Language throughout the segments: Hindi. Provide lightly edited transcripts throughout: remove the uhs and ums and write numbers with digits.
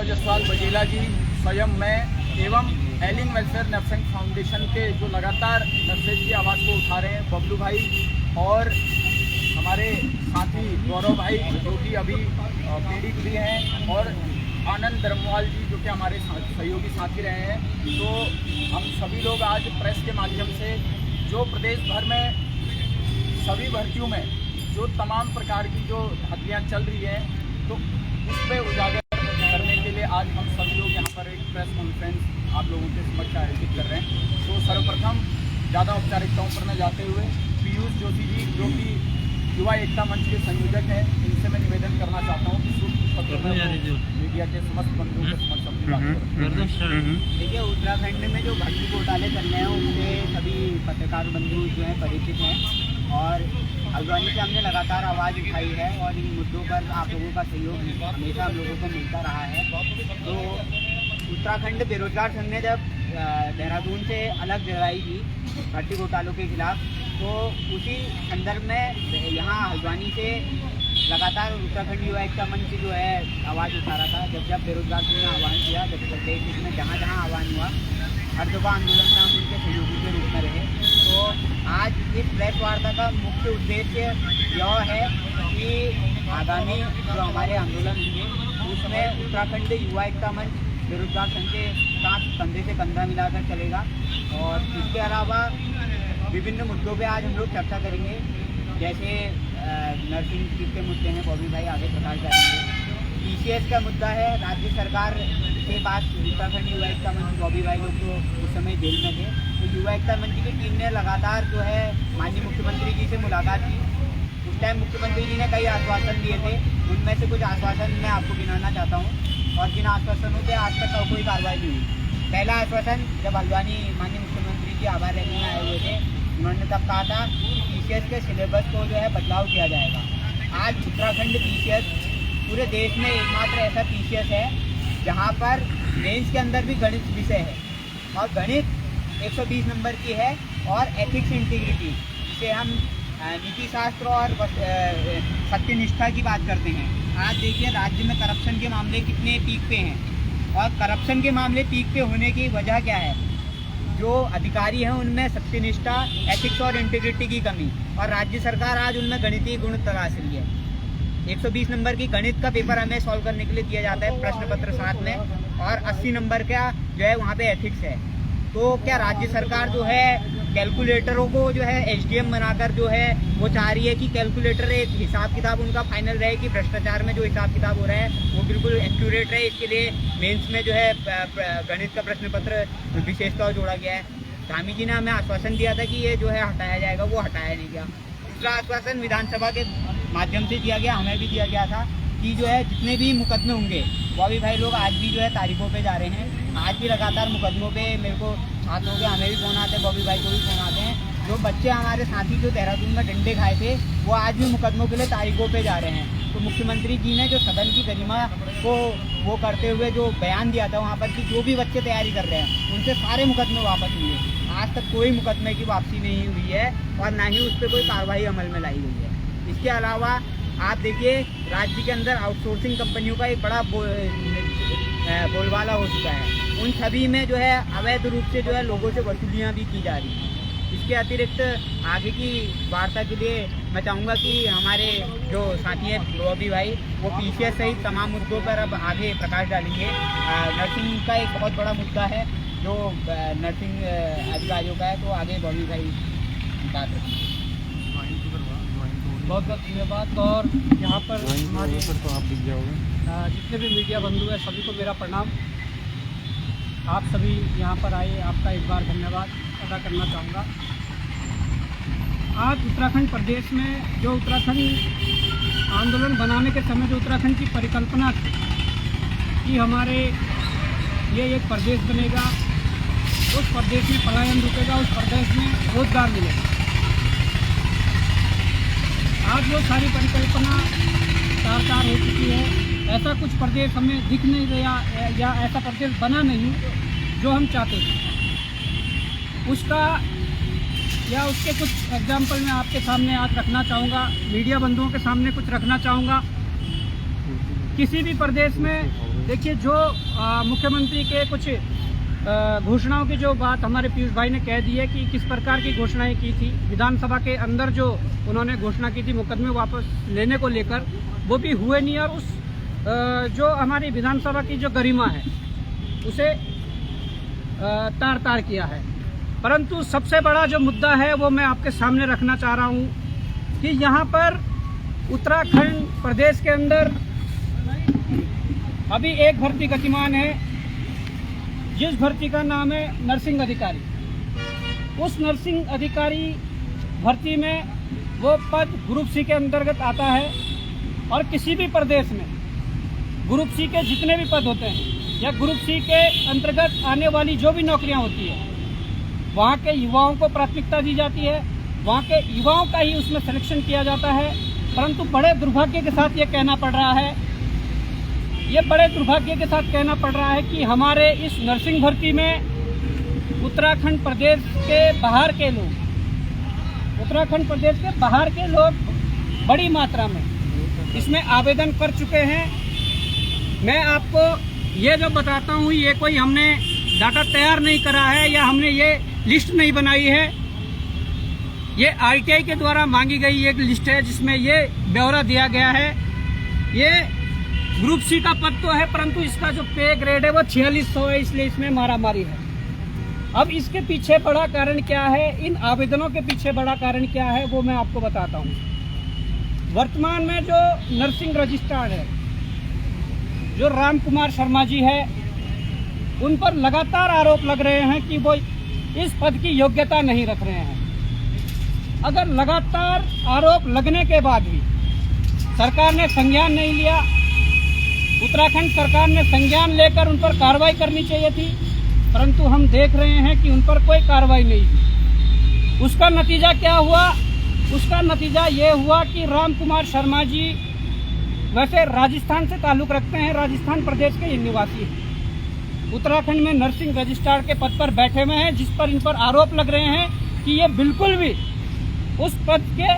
गौरव जसवाल बजेला जी, स्वयं मैं एवं एलिंग वेलफेयर नर्सिंग फाउंडेशन के जो लगातार नर्सेज की आवाज़ को उठा रहे हैं, बबलू भाई और हमारे साथी गौरव भाई जो कि अभी पीड़ित भी हैं, और आनंद धर्मवाल जी जो कि हमारे सहयोगी साथी रहे हैं। तो हम सभी लोग आज प्रेस के माध्यम से जो प्रदेश भर में सभी भर्तियों में जो तमाम प्रकार की जो भर्तियाँ चल रही हैं, तो उस पर उजागर करने के लिए आज हम सभी लोग यहाँ पर एक प्रेस कॉन्फ्रेंस आप लोगों के समक्ष आयोजित कर रहे हैं। तो सर्वप्रथम ज़्यादा औपचारिकताओं पर न जाते हुए पीयूष जोशी जी जो कि युवा एकता मंच के संयोजक हैं, इनसे मैं निवेदन करना चाहता हूँ कि मीडिया के समस्त बंधुओं के समक्ष अपनी बात करें। देखिए, उत्तराखंड में जो भर्ती घोटाले चल रहे हैं उनसे सभी पत्रकार बंधु जो हैं परिचित हैं, और हल्द्वानी से हमने लगातार आवाज़ उठाई है और इन मुद्दों पर आप लोगों का सहयोग हमेशा हम लोगों को मिलता रहा है। तो उत्तराखंड बेरोजगार संघ ने जब देहरादून से अलग जगह थी भर्ती घोटालों के खिलाफ, तो उसी संदर्भ में यहाँ हल्द्वानी से लगातार उत्तराखंड युवा एकता मंच जो है आवाज़ उठा रहा था। जब बेरोजगार संघ ने आह्वान किया, जब प्रदेश में जहाँ जहाँ आह्वान हुआ, हर जगह आंदोलन में हम उनके सहयोगी के रूप में रहे। तो आज इस प्रेस वार्ता का मुख्य उद्देश्य यह है कि आगामी जो हमारे आंदोलन होंगे उसमें उत्तराखंड युवा एकता मंच बेरोजगार संघ के साथ कंधे से कंधा मिलाकर चलेगा। और इसके अलावा विभिन्न मुद्दों पे आज हम लोग चर्चा करेंगे, जैसे नर्सिंग के मुद्दे हैं, बॉबी भाई आगे प्रकाश डालेंगे। PCS का मुद्दा है, राज्य सरकार के पास उत्तराखंड युवा एकता मंच बॉबी भाई लोग तो उस समय जेल में थे, तो युवा एकता मंच की टीम ने लगातार जो है माननीय मुख्यमंत्री जी से मुलाकात की। उस टाइम मुख्यमंत्री जी ने कई आश्वासन दिए थे, उनमें से कुछ आश्वासन मैं आपको गिनाना चाहता हूँ, और जिन आश्वासनों पर आज तक कोई कार्रवाई नहीं हुई। पहला आश्वासन, जब हल्द्वानी माननीय मुख्यमंत्री जी आभार रैली में आए हुए थे, उन्होंने तब कहा था कि PCS के सिलेबस को जो है बदलाव किया जाएगा। आज उत्तराखंड PCS पूरे देश में एकमात्र ऐसा PCS है जहाँ पर मेंस के अंदर भी गणित विषय है, और गणित 120 नंबर की है, और एथिक्स इंटीग्रिटी जिसे हम नीति शास्त्र और सत्यनिष्ठा की बात करते हैं। आज देखिए राज्य में करप्शन के मामले कितने पीक पे हैं, और करप्शन के मामले पीक पे होने की वजह क्या है? जो अधिकारी हैं उनमें सत्यनिष्ठा, एथिक्स और इंटीग्रिटी की कमी, और राज्य सरकार आज उनमें गणितीय गुण तलाश रही है। 120 नंबर की गणित का पेपर हमें सॉल्व करने के लिए दिया जाता है प्रश्न पत्र 7 में, और 80 नंबर का जो है वहाँ पे एथिक्स है। तो क्या राज्य सरकार जो है कैलकुलेटरों को जो है SDM बनाकर जो है वो चाह रही है कि कैलकुलेटर एक हिसाब किताब उनका फाइनल रहे, कि भ्रष्टाचार में जो हिसाब किताब हो रहा है वो बिल्कुल एक्यूरेट रहे। इसके लिए मेंस में जो है गणित का प्रश्न पत्र विशेषता जोड़ा गया है। धामी जी ने हमें आश्वासन दिया था कि ये जो है हटाया जाएगा, वो हटाया नहीं गया। दूसरा आश्वासन विधानसभा के माध्यम से दिया गया, हमें भी दिया गया था कि जो है जितने भी मुकदमे होंगे, बॉबी भाई लोग आज भी जो है तारीखों पे जा रहे हैं, आज भी लगातार मुकदमों पे मेरे को साथ हो गया, हमें भी फोन आते हैं, बॉबी भाई को भी फोन आते हैं। जो बच्चे हमारे साथी जो देहरादून में डंडे खाए थे वो आज भी मुकदमों के लिए तारीखों पे जा रहे हैं। तो मुख्यमंत्री जी ने जो सदन की गरिमा को वो करते हुए जो बयान दिया था वहाँ पर कि जो भी बच्चे तैयारी कर रहे हैं उनसे सारे मुकदमे वापस लिए। आज तक कोई मुकदमे की वापसी नहीं हुई है, और ना ही उस पर कोई कार्रवाई अमल में लाई गई है। इसके अलावा आप देखिए राज्य के अंदर आउटसोर्सिंग कंपनियों का एक बड़ा बोलबाला हो चुका है। उन सभी में जो है अवैध रूप से जो है लोगों से वसूलियाँ भी की जा रही हैं। इसके अतिरिक्त आगे की वार्ता के लिए मैं चाहूँगा कि हमारे जो साथी हैं बॉबी भाई वो PCS सहित तमाम मुद्दों पर अब आगे प्रकाश डालेंगे। नर्सिंग का एक बहुत बड़ा मुद्दा है जो नर्सिंग अधिकारियों का है, तो आगे बॉबी भाई बात रखेंगे। बहुत बहुत धन्यवाद। और यहाँ पर हमारे जितने भी मीडिया बंधु हैं सभी को मेरा प्रणाम। आप सभी यहाँ पर आए, आपका एक बार धन्यवाद अदा करना चाहूँगा। आज उत्तराखंड प्रदेश में जो उत्तराखंड आंदोलन बनाने के समय जो उत्तराखंड की परिकल्पना थी कि हमारे ये एक प्रदेश बनेगा, उस प्रदेश में पलायन रुकेगा, उस प्रदेश में रोजगार मिलेगा, आज वो सारी परिकल्पना साकार हो चुकी है। ऐसा कुछ प्रदेश हमें दिख नहीं रहा, या ऐसा प्रदेश बना नहीं जो हम चाहते थे। उसका या उसके कुछ एग्जाम्पल मैं आपके सामने आज रखना चाहूँगा, मीडिया बंधुओं के सामने कुछ रखना चाहूँगा। किसी भी प्रदेश में देखिए जो मुख्यमंत्री के कुछ घोषणाओं की जो बात हमारे पीयूष भाई ने कह दी है कि किस प्रकार की घोषणाएं की थी विधानसभा के अंदर, जो उन्होंने घोषणा की थी मुकदमे वापस लेने को लेकर, वो भी हुए नहीं और उस जो हमारी विधानसभा की जो गरिमा है उसे तार तार किया है। परंतु सबसे बड़ा जो मुद्दा है वो मैं आपके सामने रखना चाह रहा हूँ कि यहाँ पर उत्तराखंड प्रदेश के अंदर अभी एक भर्ती गतिमान है, जिस भर्ती का नाम है नर्सिंग अधिकारी। उस नर्सिंग अधिकारी भर्ती में वो पद ग्रुप सी के अंतर्गत आता है और किसी भी प्रदेश में ग्रुप सी के जितने भी पद होते हैं या ग्रुप सी के अंतर्गत आने वाली जो भी नौकरियां होती है वहाँ के युवाओं को प्राथमिकता दी जाती है, वहाँ के युवाओं का ही उसमें सिलेक्शन किया जाता है। परंतु बड़े दुर्भाग्य के साथ ये कहना पड़ रहा है, बड़े दुर्भाग्य के साथ कहना पड़ रहा है कि हमारे इस नर्सिंग भर्ती में उत्तराखंड प्रदेश के बाहर के लोग बड़ी मात्रा में इसमें आवेदन कर चुके हैं। मैं आपको ये जो बताता हूँ ये कोई हमने डाटा तैयार नहीं करा है या हमने ये लिस्ट नहीं बनाई है, ये आईटीआई के द्वारा मांगी गई एक लिस्ट है जिसमें ये ब्यौरा दिया गया है। ये ग्रुप सी का पद तो है परंतु इसका जो पे ग्रेड है वो 4600 है, इसलिए इसमें मारामारी है। अब इसके पीछे बड़ा कारण क्या है, इन आवेदनों के पीछे बड़ा कारण क्या है वो मैं आपको बताता हूँ। वर्तमान में जो नर्सिंग रजिस्ट्रार है, जो राम कुमार शर्मा जी है, उन पर लगातार आरोप लग रहे हैं कि वो इस पद की योग्यता नहीं रख रहे हैं। अगर लगातार आरोप लगने के बाद भी सरकार ने संज्ञान नहीं लिया, उत्तराखंड सरकार ने संज्ञान लेकर उन पर कार्रवाई करनी चाहिए थी, परंतु हम देख रहे हैं कि उन पर कोई कार्रवाई नहीं हुई। उसका नतीजा क्या हुआ? उसका नतीजा ये हुआ कि राम कुमार शर्मा जी वैसे राजस्थान से ताल्लुक रखते हैं, राजस्थान प्रदेश के निवासी हैं, उत्तराखंड में नर्सिंग रजिस्ट्रार के पद पर बैठे हुए हैं, जिस पर इन पर आरोप लग रहे हैं कि ये बिल्कुल भी उस पद के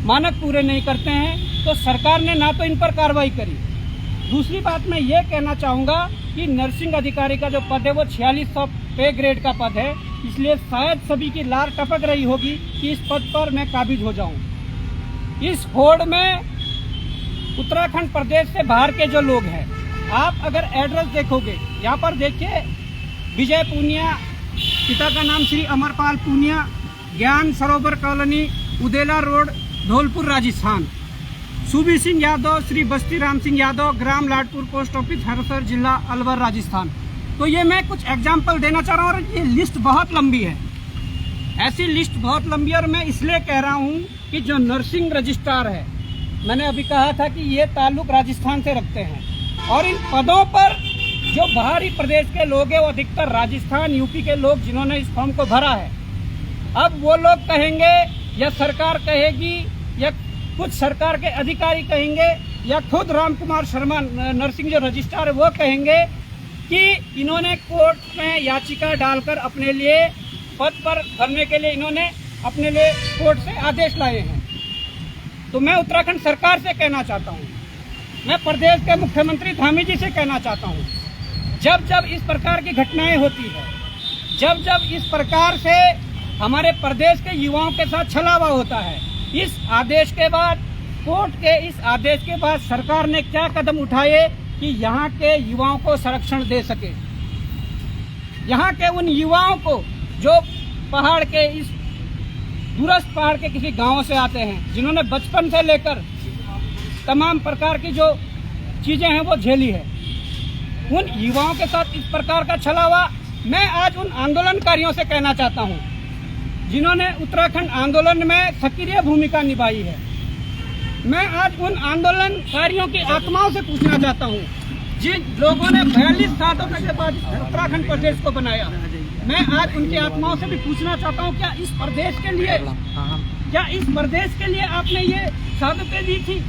मानक पूरे नहीं करते हैं। तो सरकार ने ना तो इन पर कार्रवाई करी। दूसरी बात मैं ये कहना चाहूँगा कि नर्सिंग अधिकारी का जो पद है वो 4600 पे ग्रेड का पद है, इसलिए शायद सभी की लार टपक रही होगी कि इस पद पर मैं काबिज हो जाऊँ। इस होड़ में उत्तराखंड प्रदेश से बाहर के जो लोग हैं, आप अगर एड्रेस देखोगे, यहाँ पर देखिए विजय पूनिया, पिता का नाम श्री अमरपाल पूनिया, ज्ञान सरोवर कॉलोनी, उदेला रोड, धौलपुर राजस्थान। सुबी सिंह यादव, श्री बस्ती राम सिंह यादव, ग्राम लाडपुर, पोस्ट ऑफिस हरसर, जिला अलवर, राजस्थान। तो ये मैं कुछ एग्जाम्पल देना चाह रहा हूँ और ये लिस्ट बहुत लंबी है, ऐसी लिस्ट बहुत लंबी है। और मैं इसलिए कह रहा हूँ कि जो नर्सिंग रजिस्ट्रार है, मैंने अभी कहा था कि ये ताल्लुक राजस्थान से रखते हैं और इन पदों पर जो बाहरी प्रदेश के लोग हैं वो अधिकतर राजस्थान, यूपी के लोग जिन्होंने इस फॉर्म को भरा है। अब वो लोग कहेंगे या सरकार कहेगी या कुछ सरकार के अधिकारी कहेंगे या खुद राम कुमार शर्मा नर्सिंग जो रजिस्ट्रार है वो कहेंगे कि इन्होंने कोर्ट में याचिका डालकर अपने लिए पद पर भरने के लिए इन्होंने अपने लिए कोर्ट से आदेश लाए हैं। तो मैं उत्तराखंड सरकार से कहना चाहता हूँ, मैं प्रदेश के मुख्यमंत्री धामी जी से कहना चाहता हूँ, जब जब इस प्रकार की घटनाएं होती है, जब जब इस प्रकार से हमारे प्रदेश के युवाओं के साथ छलावा होता है, इस आदेश के बाद, कोर्ट के इस आदेश के बाद सरकार ने क्या कदम उठाए कि यहाँ के युवाओं को संरक्षण दे सके। यहाँ के उन युवाओं को जो पहाड़ के इस दूरस्थ पहाड़ के किसी गांव से आते हैं, जिन्होंने बचपन से लेकर तमाम प्रकार की जो चीजें हैं वो झेली है, उन युवाओं के साथ इस प्रकार का छलावा मैं आज उन आंदोलनकारियों से कहना चाहता हूं, जिन्होंने उत्तराखंड आंदोलन में सक्रिय भूमिका निभाई है। मैं आज उन आंदोलनकारियों की आत्माओं से पूछना चाहता हूं, जिन लोगों ने 42 सालों के बाद उत्तराखंड प्रदेश को बनाया, मैं आज उनकी आत्माओं से भी पूछना चाहता हूं, क्या इस प्रदेश के लिए आपने ये शहादतें दी थी?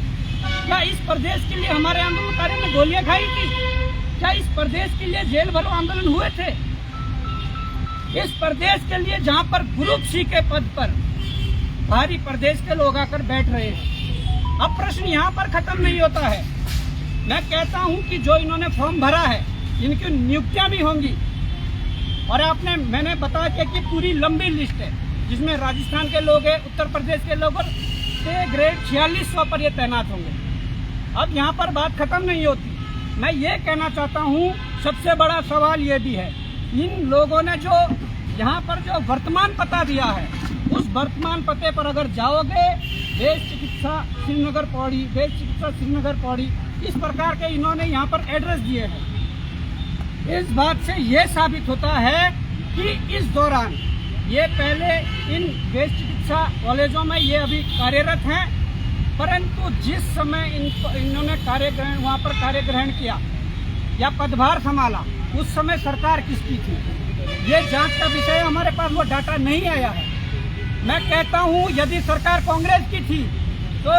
क्या इस प्रदेश के लिए हमारे आंदोलनकारियों ने गोलियां खाई थी? क्या इस प्रदेश के लिए जेल भरो आंदोलन हुए थे? इस प्रदेश के लिए जहां पर ग्रुप सी के पद पर बाहरी प्रदेश के लोग आकर बैठ रहे हैं। अब प्रश्न यहां पर खत्म नहीं होता है। मैं कहता हूं कि जो इन्होंने फॉर्म भरा है इनकी नियुक्तियां भी होंगी। और मैंने बताया कि पूरी लंबी लिस्ट है जिसमें राजस्थान के लोग हैं, उत्तर प्रदेश के लोग, और ग्रेड 4600 पर ये तैनात होंगे। अब यहाँ पर बात खत्म नहीं होती। मैं ये कहना चाहता हूँ, सबसे बड़ा सवाल ये भी है, इन लोगों ने जो यहाँ पर जो वर्तमान पता दिया है, उस वर्तमान पते पर अगर जाओगे, बेस चिकित्सा श्रीनगर पौड़ी, बेस चिकित्सा श्रीनगर पौड़ी, इस प्रकार के इन्होंने यहाँ पर एड्रेस दिए हैं। इस बात से ये साबित होता है कि इस दौरान ये पहले इन बेस चिकित्सा कॉलेजों में ये अभी कार्यरत हैं, परंतु जिस समय इन्होंने वहाँ पर कार्य ग्रहण किया या पदभार संभाला, उस समय सरकार किसकी थी, ये जांच का विषय है। हमारे पास वो डाटा नहीं आया है। मैं कहता हूँ, यदि सरकार कांग्रेस की थी तो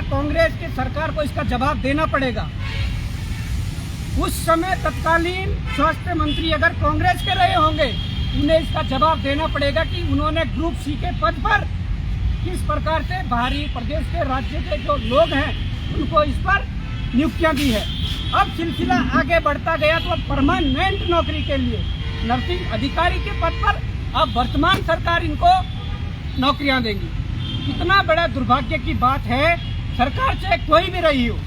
कांग्रेस की सरकार को इसका जवाब देना पड़ेगा। उस समय तत्कालीन स्वास्थ्य मंत्री अगर कांग्रेस के रहे होंगे, उन्हें इसका जवाब देना पड़ेगा कि उन्होंने ग्रुप सी के पद पर किस प्रकार से बाहरी प्रदेश के राज्य के जो लोग हैं उनको इस पर नियुक्तियां दी है। अब सिलसिला आगे बढ़ता गया तो अब परमानेंट नौकरी के लिए नर्सिंग अधिकारी के पद पर अब वर्तमान सरकार इनको नौकरियां देंगी। कितना बड़ा दुर्भाग्य की बात है। सरकार चाहे कोई भी रही हो,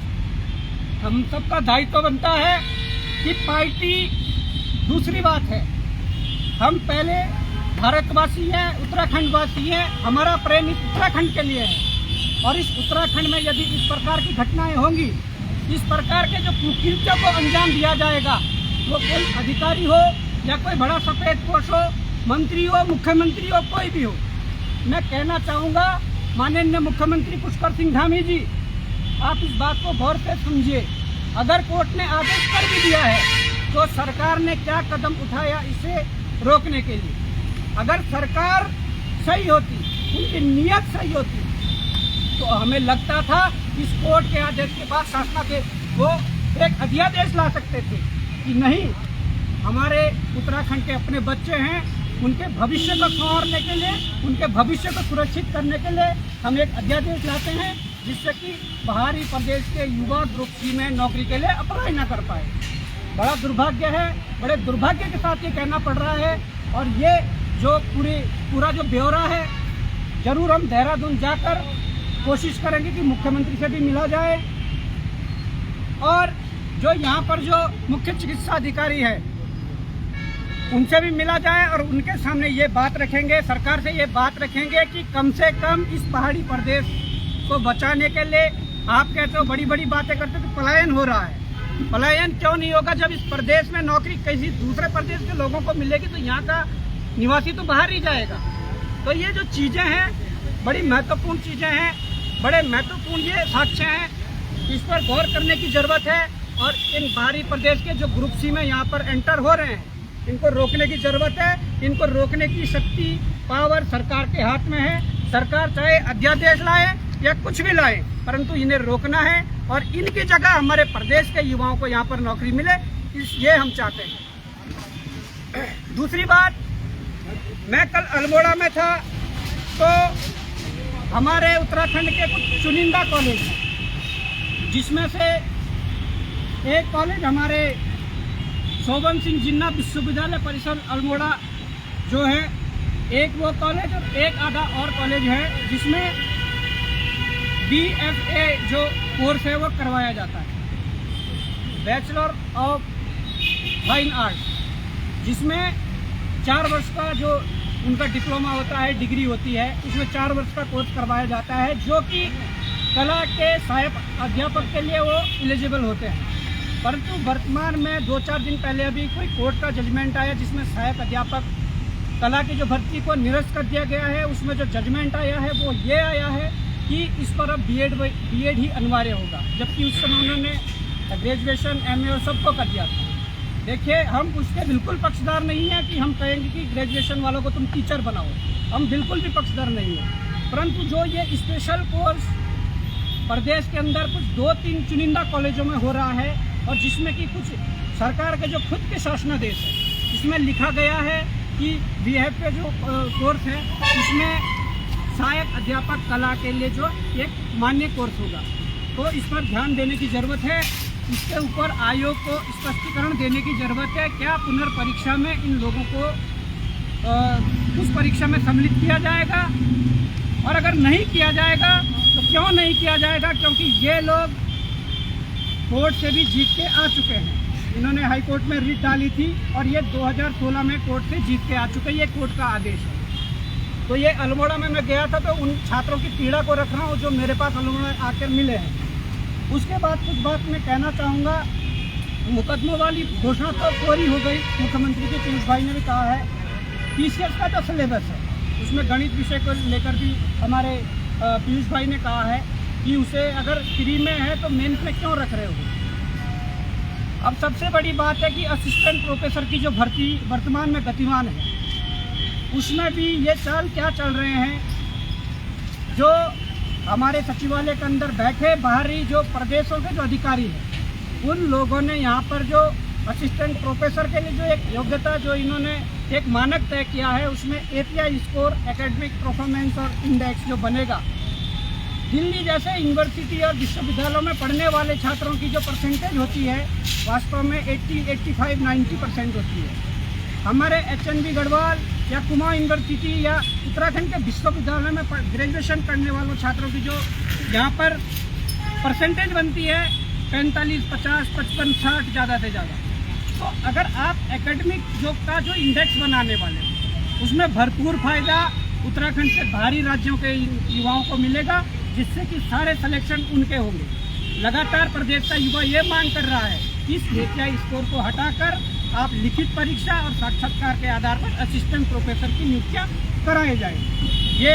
हम सबका दायित्व बनता है कि पार्टी, दूसरी बात है, हम पहले भारतवासी हैं, उत्तराखंडवासी हैं, हमारा प्रेम इस उत्तराखंड के लिए है। और इस उत्तराखंड में यदि इस प्रकार की घटनाएं होंगी, इस प्रकार के जो कुकृत्यों को अंजाम दिया जाएगा, वो कोई अधिकारी हो या कोई बड़ा सफेद पोश हो, मंत्री हो, मुख्यमंत्री हो, कोई भी हो, मैं कहना चाहूँगा माननीय मुख्यमंत्री पुष्कर सिंह धामी जी, आप इस बात को गौर से समझिए। अगर कोर्ट ने आदेश कर भी दिया है तो सरकार ने क्या कदम उठाया इसे रोकने के लिए। अगर सरकार सही होती, उनकी नीयत सही होती, तो हमें लगता था इस कोर्ट के आदेश के बाद शासनादेश वो एक अध्यादेश ला सकते थे कि नहीं, हमारे उत्तराखंड के अपने बच्चे हैं, उनके भविष्य को संवारने के लिए, उनके भविष्य को सुरक्षित करने के लिए हम एक अध्यादेश लाते हैं जिससे कि बाहरी प्रदेश के युवा ग्रुप सी में नौकरी के लिए अप्लाई न कर पाए। बड़ा दुर्भाग्य है, बड़े दुर्भाग्य के साथ ये कहना पड़ रहा है। और ये जो पूरा जो ब्यौरा है, जरूर हम देहरादून जाकर कोशिश करेंगे कि मुख्यमंत्री से भी मिला जाए और जो यहाँ पर जो मुख्य चिकित्सा अधिकारी है उनसे भी मिला जाए और उनके सामने ये बात रखेंगे, सरकार से ये बात रखेंगे कि कम से कम इस पहाड़ी प्रदेश को बचाने के लिए, आप कहते हो बड़ी बड़ी बातें करते तो पलायन हो रहा है, पलायन क्यों नहीं होगा? जब इस प्रदेश में नौकरी किसी दूसरे प्रदेश के लोगों को मिलेगी तो यहाँ का निवासी तो बाहर ही जाएगा। तो ये जो चीज़ें हैं बड़ी महत्वपूर्ण चीज़ें हैं, बड़े महत्वपूर्ण ये साक्ष्य हैं, इस पर गौर करने की ज़रूरत है। और इन बाहरी प्रदेश के जो ग्रुप सी में यहाँ पर एंटर हो रहे हैं, इनको रोकने की ज़रूरत है। इनको रोकने की शक्ति, पावर सरकार के हाथ में है। सरकार चाहे अध्यादेश लाए या कुछ भी लाए, परंतु इन्हें रोकना है और इनकी जगह हमारे प्रदेश के युवाओं को यहाँ पर नौकरी मिले, ये हम चाहते हैं। दूसरी बात, मैं कल अल्मोड़ा में था तो हमारे उत्तराखंड के कुछ चुनिंदा कॉलेज हैं, जिसमें से एक कॉलेज हमारे शोभन सिंह जिन्ना विश्वविद्यालय परिसर अल्मोड़ा जो है, एक वो कॉलेज और एक आधा और कॉलेज है जिसमें BFA जो कोर्स है वो करवाया जाता है, बैचलर ऑफ फाइन आर्ट्स, जिसमें 4 वर्ष का जो उनका डिप्लोमा होता है, डिग्री होती है, उसमें 4 वर्ष का कोर्स करवाया जाता है, जो कि कला के सहायक अध्यापक के लिए वो एलिजिबल होते हैं। परंतु वर्तमान में 2-4 दिन पहले अभी कोई कोर्ट का जजमेंट आया जिसमें सहायक अध्यापक कला की जो भर्ती को निरस्त कर दिया गया है। उसमें जो जजमेंट आया है वो ये आया है कि इस पर अब बीएड ही अनिवार्य होगा, जबकि उस समय उन्होंने ग्रेजुएशन MA और सबको कर दिया था। देखिए, हम उसके बिल्कुल पक्षधर नहीं हैं कि हम कहेंगे कि ग्रेजुएशन वालों को तुम टीचर बनाओ, हम बिल्कुल भी पक्षधर नहीं हैं। परंतु जो ये स्पेशल कोर्स प्रदेश के अंदर कुछ 2-3 चुनिंदा कॉलेजों में हो रहा है और जिसमें कि कुछ सरकार के जो खुद के शासनादेश है, इसमें लिखा गया है कि BFA जो कोर्स है इसमें सहायक अध्यापक कला के लिए जो एक मान्य कोर्स होगा, तो इस पर ध्यान देने की ज़रूरत है। इसके ऊपर आयोग को स्पष्टीकरण देने की ज़रूरत है। क्या पुनर्परीक्षा में इन लोगों को उस परीक्षा में सम्मिलित किया जाएगा, और अगर नहीं किया जाएगा तो क्यों नहीं किया जाएगा? क्योंकि ये लोग कोर्ट से भी जीत के आ चुके हैं। इन्होंने हाई कोर्ट में रिट डाली थी और ये 2016 में कोर्ट से जीत के आ चुके हैं। ये कोर्ट का आदेश है। तो ये अल्मोड़ा में मैं गया था तो उन छात्रों की पीड़ा को रख रहा हूँ जो मेरे पास अल्मोड़ा आकर मिले हैं। उसके बाद कुछ बात मैं कहना चाहूँगा। मुकदमों वाली घोषणा तो पूरी हो गई। मुख्यमंत्री जी पीयूष भाई ने भी कहा है PCS का जो सिलेबस है उसमें गणित विषय को लेकर भी हमारे पीयूष भाई ने कहा है कि उसे अगर फ्री में है तो मेंस में क्यों रख रहे हो। अब सबसे बड़ी बात है कि असिस्टेंट प्रोफेसर की जो भर्ती वर्तमान में गतिमान है उसमें भी ये चाल क्या चल रहे हैं। जो हमारे सचिवालय के अंदर बैठे बाहरी जो प्रदेशों के जो अधिकारी हैं उन लोगों ने यहाँ पर जो असिस्टेंट प्रोफेसर के लिए जो एक योग्यता जो इन्होंने एक मानक तय किया है उसमें API स्कोर, एकेडमिक परफॉर्मेंस और इंडेक्स जो बनेगा, दिल्ली जैसे यूनिवर्सिटी और विश्वविद्यालयों में पढ़ने वाले छात्रों की जो परसेंटेज होती है वास्तव में 80, 85, 90% होती है। हमारे HNB गढ़वाल या कुमाऊं यूनिवर्सिटी या उत्तराखंड के विश्वविद्यालय में ग्रेजुएशन करने वालों छात्रों की जो यहाँ पर परसेंटेज बनती है 45, 50, 55, 60 ज़्यादा से ज़्यादा। तो अगर आप एकेडमिक जो का जो इंडेक्स बनाने वाले हैं उसमें भरपूर फायदा उत्तराखंड से बाहरी राज्यों के युवाओं को मिलेगा, जिससे कि सारे सिलेक्शन उनके होंगे। लगातार प्रदेश का युवा ये मांग कर रहा है कि इस API स्कोर को हटाकर आप लिखित परीक्षा और साक्षात्कार के आधार पर असिस्टेंट प्रोफेसर की नियुक्तियाँ कराए जाए। ये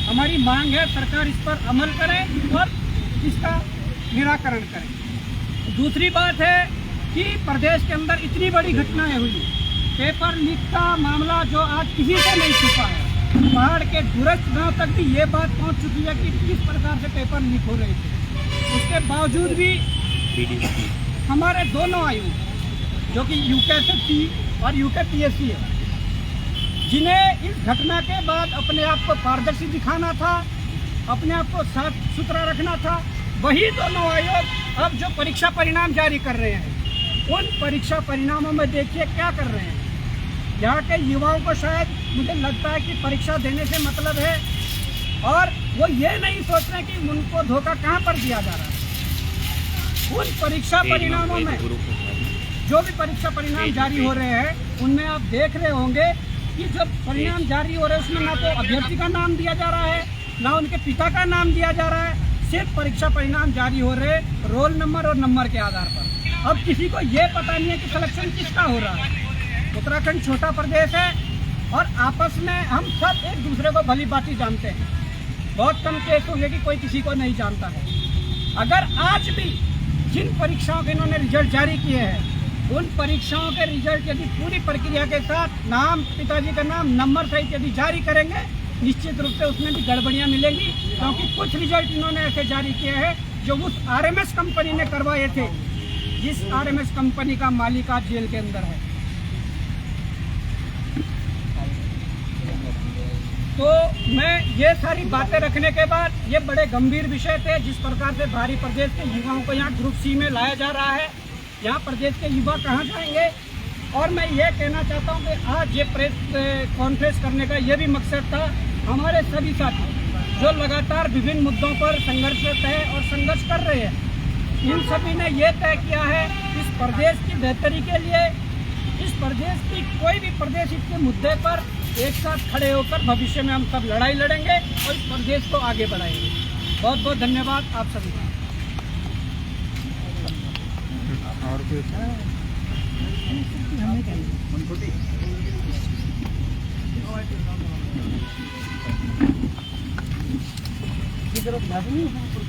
हमारी मांग है। सरकार इस पर अमल करे और इसका निराकरण करे। दूसरी बात है कि प्रदेश के अंदर इतनी बड़ी घटनाएं हुई, पेपर लीक का मामला जो आज किसी से नहीं छुपा है। पहाड़ के दूरस्थ गांव तक भी ये बात पहुंच चुकी है कि किस प्रकार से पेपर लीक हो रहे थे। उसके बावजूद भी हमारे दोनों आयोग जो कि UKSSC और UKPSC है, जिन्हें इस घटना के बाद अपने आप को पारदर्शी दिखाना था, अपने आप को साफ सुथरा रखना था, वही दोनों आयोग अब जो परीक्षा परिणाम जारी कर रहे हैं उन परीक्षा परिणामों में देखिए क्या कर रहे हैं। यहाँ के युवाओं को शायद मुझे लगता है कि परीक्षा देने से मतलब है और वो ये नहीं सोच रहे कि उनको धोखा कहाँ पर दिया जा रहा है। उन परीक्षा परिणामों में जो भी परीक्षा परिणाम जारी हो रहे हैं उनमें आप देख रहे होंगे कि जब परिणाम जारी हो रहे हैं उसमें ना तो अभ्यर्थी का नाम दिया जा रहा है ना उनके पिता का नाम दिया जा रहा है। सिर्फ परीक्षा परिणाम जारी हो रहे रोल नंबर और नंबर के आधार पर। अब किसी को ये पता नहीं है कि सिलेक्शन किसका हो रहा है। उत्तराखंड छोटा प्रदेश है और आपस में हम सब एक दूसरे को भली भांति जानते हैं। बहुत कम केस होंगे कि कोई किसी को नहीं जानता है। अगर आज भी जिन परीक्षाओं के इन्होंने रिजल्ट जारी किए हैं उन परीक्षाओं के रिजल्ट यदि पूरी प्रक्रिया के साथ नाम, पिताजी का नाम, नंबर सहित यदि जारी करेंगे निश्चित रूप से उसमें भी गड़बड़ियाँ मिलेंगी। क्योंकि कुछ रिजल्ट इन्होंने ऐसे जारी किए हैं जो उस RMS कंपनी ने करवाए थे, जिस RMS कंपनी का मालिक आज जेल के अंदर है। तो मैं ये सारी बातें रखने के बाद ये बड़े गंभीर विषय थे जिस प्रकार से बाहरी प्रदेश के युवाओं को यहाँ ग्रुप C में लाया जा रहा है। यहाँ प्रदेश के युवा कहाँ जाएंगे। और मैं ये कहना चाहता हूँ कि आज ये प्रेस कॉन्फ्रेंस करने का ये भी मकसद था। हमारे सभी साथी जो लगातार विभिन्न मुद्दों पर संघर्षरत है और संघर्ष कर रहे हैं, इन सभी ने ये तय किया है इस प्रदेश की बेहतरी के लिए, इस प्रदेश की कोई भी प्रदेश हित के मुद्दे पर एक साथ खड़े होकर भविष्य में हम सब लड़ाई लड़ेंगे और इस प्रदेश को आगे बढ़ाएंगे। बहुत बहुत धन्यवाद आप सभी का।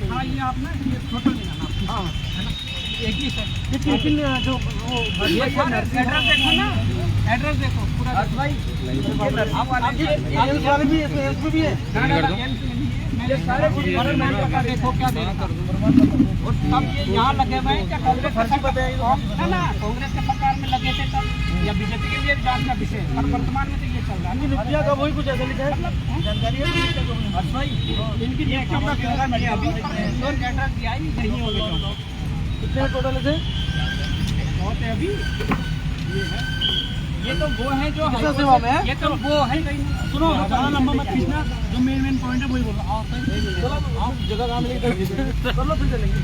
हाँ ये आप ना ये फोटो लेना। हाँ है ना, एक ही सर लेकिन जो वो एड्रेस देखो ना, एड्रेस देखो पूरा भाई मेरे सारे देखो क्या और तब ये यहाँ लगे हुए हैं क्या कांग्रेस है ना, कांग्रेस के सरकार में लगे थे तब या बीजेपी के लिए जांच का विषय, और वर्तमान में तो ये चल रहा है। वही कुछ ऐसा लिखा है जानकारी है भाई इनकी अभी एड्रेस दिया ही नहीं होगा। कितने टोटल थे? बहुत है अभी। ये तो वो है जो सेवा में है। ये तो वो है। सुनो ज़्यादा लंबा मत खींचना, जो मेन पॉइंट है वही बोल रहा हूँ। आप जगह काम नहीं कर लो, फिर चलेंगे।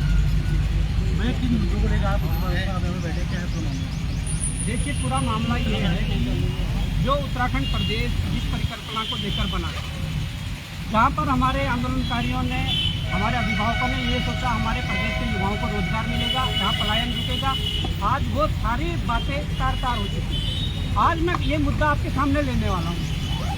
मैं किन मुद्दों को लेकर आप बैठे क्या है? देखिए पूरा मामला ये है, जो उत्तराखंड प्रदेश जिस परिकल्पना को लेकर बना, जहाँ पर हमारे आंदोलनकारियों ने, हमारे अभिभावकों ने ये सोचा हमारे प्रदेश के युवाओं को रोजगार मिलेगा, यहाँ पलायन रुकेगा, आज वो सारी बातें तार हो चुकी हैं। आज मैं ये मुद्दा आपके सामने लेने वाला हूँ।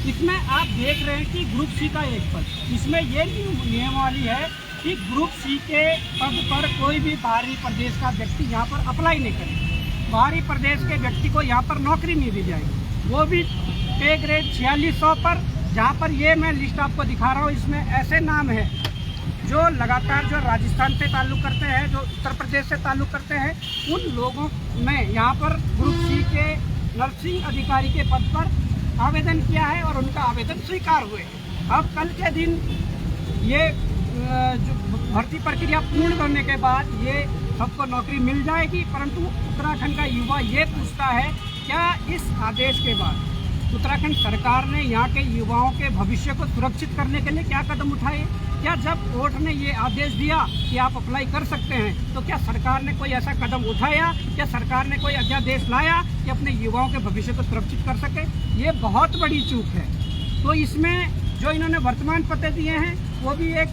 इसमें आप देख रहे हैं कि ग्रुप सी का एक पद, इसमें ये नियमावली है कि ग्रुप सी के पद पर कोई भी बाहरी प्रदेश का व्यक्ति यहाँ पर अप्लाई नहीं करेगा। बाहरी प्रदेश के व्यक्ति को यहाँ पर नौकरी नहीं दी जाएगी, वो भी पे ग्रेड 4600 पर। जहाँ पर ये मैं लिस्ट आपको दिखा रहा हूँ, इसमें ऐसे नाम है जो लगातार जो राजस्थान से ताल्लुक़ करते हैं, जो उत्तर प्रदेश से ताल्लुक़ करते हैं, उन लोगों में यहाँ पर ग्रुप सी के नर्सिंग अधिकारी के पद पर आवेदन किया है और उनका आवेदन स्वीकार हुए। अब कल के दिन ये जो भर्ती प्रक्रिया पूर्ण करने के बाद ये सबको नौकरी मिल जाएगी, परंतु उत्तराखंड का युवा ये पूछता है क्या इस आदेश के बाद उत्तराखंड सरकार ने यहाँ के युवाओं के भविष्य को सुरक्षित करने के लिए क्या कदम उठाए? क्या जब कोर्ट ने ये आदेश दिया कि आप अप्लाई कर सकते हैं, तो क्या सरकार ने कोई ऐसा कदम उठाया? क्या सरकार ने कोई अध्यादेश लाया कि अपने युवाओं के भविष्य को सुरक्षित कर सके? ये बहुत बड़ी चूक है। तो इसमें जो इन्होंने वर्तमान पते दिए हैं, वो भी एक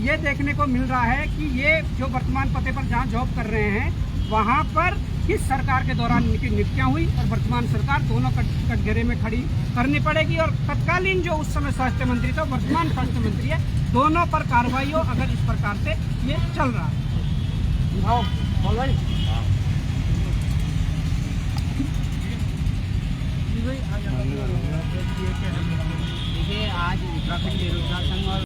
ये देखने को मिल रहा है कि ये जो वर्तमान पते पर जहाँ जॉब कर रहे हैं, वहाँ पर किस सरकार के दौरान इनकी नियुक्तियाँ हुई और वर्तमान सरकार, दोनों कटघरे में खड़ी करनी पड़ेगी। और तत्कालीन जो उस समय स्वास्थ्य मंत्री था, वर्तमान स्वास्थ्य मंत्री है, दोनों पर कार्रवाई हो अगर इस प्रकार से ये चल रहा है। देखिए आज उत्तराखंड बेरोजगार संघ और